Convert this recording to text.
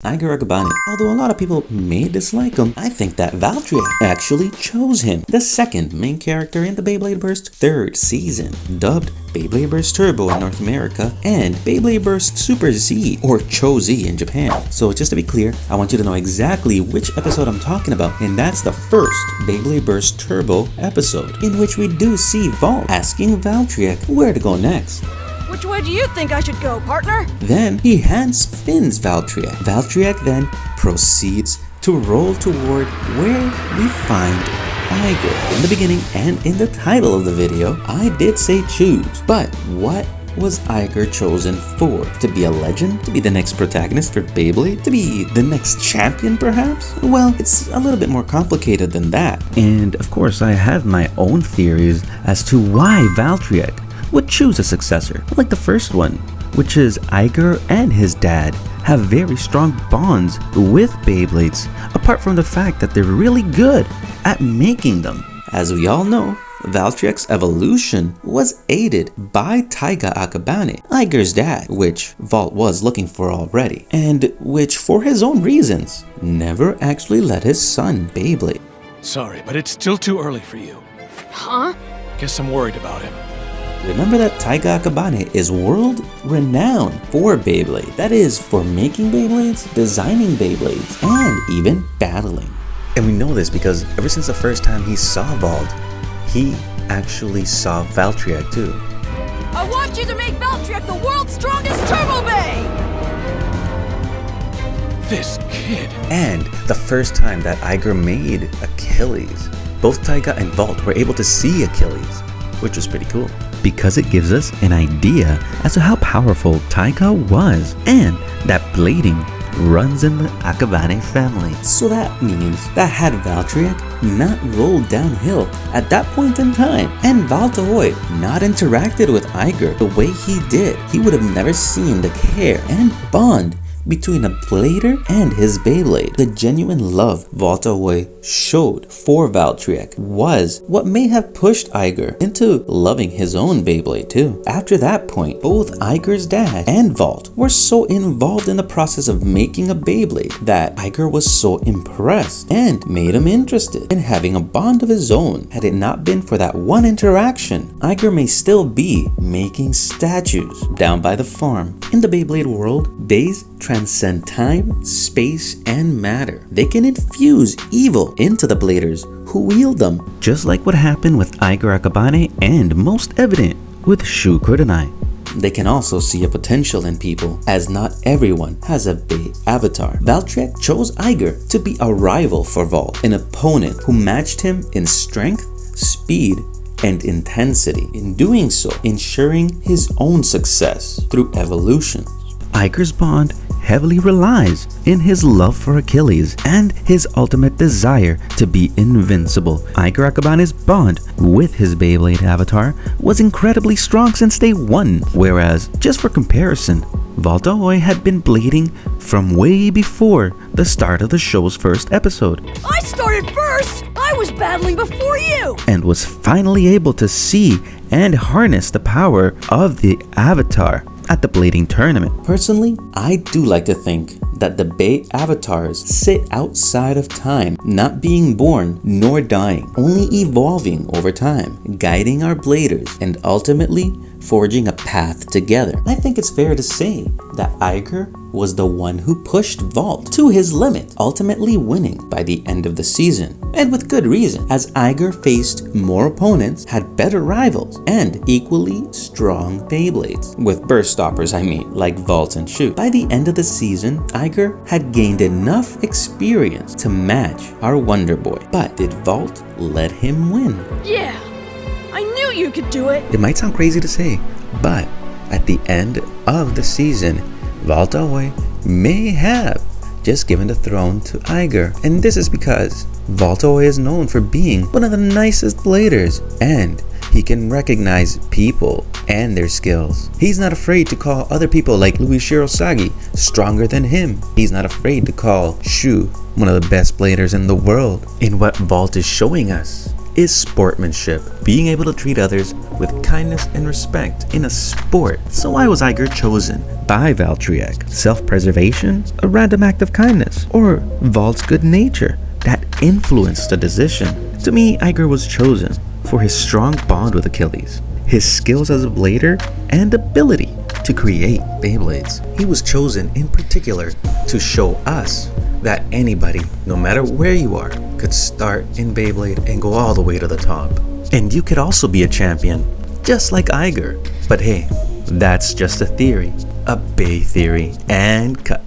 Aiger Akabane. Although a lot of people may dislike him, I think that Valtryek actually chose him. The second main character in the Beyblade Burst third season, dubbed Beyblade Burst Turbo in North America and Beyblade Burst Super Z or Cho Z in Japan. So just to be clear, I want you to know exactly which episode I'm talking about, and that's the first Beyblade Burst Turbo episode, in which we do see Vault asking Valtryek where to go next. Which way do you think I should go, partner? Then he hand spins Valtryek. Valtryek then proceeds to roll toward where we find Aiger. In the beginning and in the title of the video, I did say choose, but what was Aiger chosen for? To be a legend? To be the next protagonist for Beyblade? To be the next champion perhaps? Well, it's a little bit more complicated than that. And of course I have my own theories as to why Valtryek would choose a successor, like the first one, which is Aiger and his dad have very strong bonds with Beyblades, apart from the fact that they're really good at making them. As we all know, Valtryek's evolution was aided by Taiga Akabane, Aiger's dad, which Vault was looking for already, and which, for his own reasons, never actually let his son Beyblade. Sorry, but it's still too early for you. Huh? Guess I'm worried about him. Remember that Taiga Akabane is world renowned for Beyblade. That is, for making Beyblades, designing Beyblades, and even battling. And we know this because ever since the first time he saw Vault, he actually saw Valtryek too. I want you to make Valtryek the world's strongest Turbo Bay! This kid. And the first time that Aiger made Achilles, both Taiga and Vault were able to see Achilles, which was pretty cool, because it gives us an idea as to how powerful Taiga was, and that blading runs in the Akabane family. So that means that had Valtryek not rolled downhill at that point in time, and Valtohoy not interacted with Aiger the way he did, he would have never seen the care and bond between a blader and his Beyblade. The genuine love Valtohoy showed for Valtryek was what may have pushed Aiger into loving his own Beyblade too. After that point, both Aiger's dad and Vault were so involved in the process of making a Beyblade that Aiger was so impressed and made him interested in having a bond of his own. Had it not been for that one interaction, Aiger may still be making statues down by the farm. In the Beyblade world, bays transcend time, space, and matter. They can infuse evil into the bladers who wield them, just like what happened with Aiger Akabane and most evident with Shu Kurenai. They can also see a potential in people, as not everyone has a Bey avatar. Valtryek chose Aiger to be a rival for Vault, an opponent who matched him in strength, speed, and intensity. In doing so, ensuring his own success through evolution. Aiger's bond heavily relies in his love for Achilles and his ultimate desire to be invincible. Aiger Akabane's bond with his Beyblade avatar was incredibly strong since day one, whereas, just for comparison, Valtohoy had been blading from way before the start of the show's first episode. I started first! I was battling before you! And was finally able to see and harness the power of the avatar at the blading tournament. Personally, I do like to think that the Bey avatars sit outside of time, not being born nor dying, only evolving over time, guiding our bladers and ultimately forging a path together. I think it's fair to say that Aiger was the one who pushed Vault to his limit, ultimately winning by the end of the season. And with good reason, as Aiger faced more opponents, had better rivals, and equally strong Beyblades. With burst stoppers, I mean, like Vault and Shu. By the end of the season, Aiger had gained enough experience to match our Wonder Boy. But did Vault let him win? Yeah, I knew you could do it! It might sound crazy to say, but at the end of the season, Valtohoy may have just given the throne to Aiger. And this is because Valtohoy is known for being one of the nicest bladers, and he can recognize people and their skills. He's not afraid to call other people like Louis Shirosagi stronger than him. He's not afraid to call Shu one of the best bladers in the world. And what Vault is showing us is sportsmanship, being able to treat others with kindness and respect in a sport. So why was Iger chosen by Valtryek? Self-preservation, a random act of kindness, or Valt's good nature that influenced the decision? To me, Iger was chosen for his strong bond with Achilles, his skills as a blader, and ability to create Beyblades. He was chosen in particular to show us that anybody, no matter where you are, could start in Beyblade and go all the way to the top. And you could also be a champion, just like Iger. But hey, that's just a theory, a Bey theory, and cut.